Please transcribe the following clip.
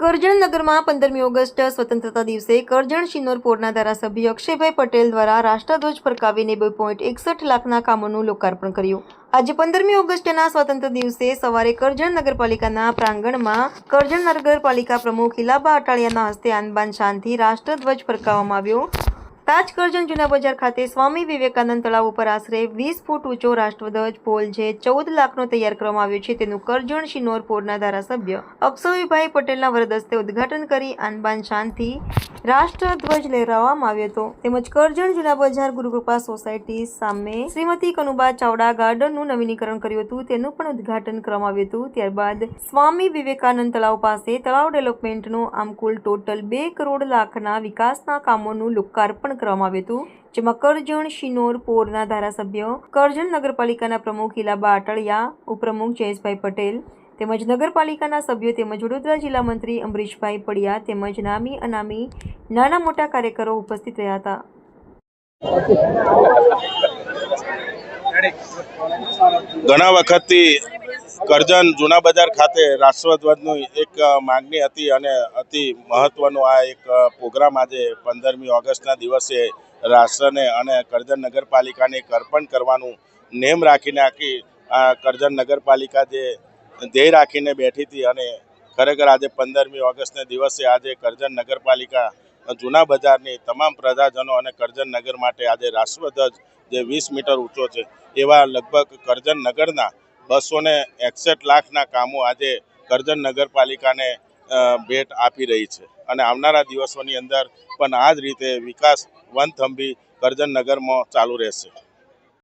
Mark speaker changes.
Speaker 1: કરજણ નગરમાં 15મી ઓગસ્ટ સ્વતંત્રતા દિવસે કરજણ શિનોર પોરના ધારાસભ્ય અક્ષયભાઈ પટેલ દ્વારા રાષ્ટ્રધ્વજ ફરકાવીને 2.61 લાખના કામોનું લોકાર્પણ કર્યું। આજે 15મી ઓગસ્ટના સ્વતંત્ર દિવસે સવારે કરજણ નગરપાલિકાના પ્રાંગણમાં કરજણ નગરપાલિકા પ્રમુખ હિલાબા અટાળિયાના હસ્તે આનબાન શાનથી રાષ્ટ્રધ્વજ ફરકાવવામાં આવ્યો। તાજ કરજણ જૂના બજાર ખાતે સ્વામી વિવેકાનંદ તળાવ ઉપર આશરે 20 ફૂટ ઊંચો રાષ્ટ્રધ્વજ પોલ જે 14 લાખનો તૈયાર કરવામાં આવ્યો છે તેનું કરજણ શિનોર પોરના ધારાસભ્ય અક્ષયભાઈ પટેલના વરદ હસ્તે ઉદ્ઘાટન કરી આનબાન શાનથી રાષ્ટ્રધ્વજ લહેરાવવામાં આવ્યો હતો। તેમજ કરજણ જૂના બજાર ગુરુકૃપા સોસાયટી સામે શ્રીમતી કનુબા ચાવડા ગાર્ડનનું નવીનીકરણ કર્યું હતું તેનું પણ ઉદ્ઘાટન કરવામાં આવ્યું હતું। ત્યારબાદ સ્વામી વિવેકાનંદ તળાવ પાસે તળાવ ડેવલપમેન્ટનું આમ કુલ ટોટલ 2 કરોડ લાખના વિકાસના કામોનું લોકાર્પણ કરવામાં આવ્યું હતું, જેમાં કરજણ શિનોર પોરના ધારાસભ્ય કરજણ નગરપાલિકાના પ્રમુખ હિલાબા અટાળિયા, ઉપપ્રમુખ જયેશભાઈ પટેલ તેમજ નગરપાલિકાના સભ્યો તેમજ વડોદરા જિલ્લા મંત્રી અમરીશભાઈ પડિયા તેમજ નામી અનામી નાના મોટા કાર્યકરો ઉપસ્થિત રહ્યા હતા।
Speaker 2: ઘણા વખતથી કરજણ જૂના બજાર ખાતે રાષ્ટ્રધ્વજની એક માંગણી હતી અને અતિ મહત્વનો આ એક પ્રોગ્રામ આજે 15મી ઓગસ્ટના દિવસે રાષ્ટ્રને અને કરજણ નગરપાલિકાને અર્પણ કરવાનું નેમ રાખીને આખી આ કરજણ નગરપાલિકા જે ધ્યેય રાખીને બેઠી હતી અને ખરેખર આજે 15મી ઓગસ્ટના દિવસે આજે કરજણ નગરપાલિકા જૂના બજારની તમામ પ્રજાજનો અને કરજણ નગર માટે આજે રાષ્ટ્રધ્વજ જે 20 મીટર ઊંચો છે એવા લગભગ કરજણ નગરના 261 લાખના કામો આજે કરજણ નગરપાલિકાને ભેટ આપી રહી છે અને આવનારા દિવસોની અંદર પણ આ જ રીતે વિકાસ વનથંભી કરજણ નગરમાં ચાલુ રહેશે।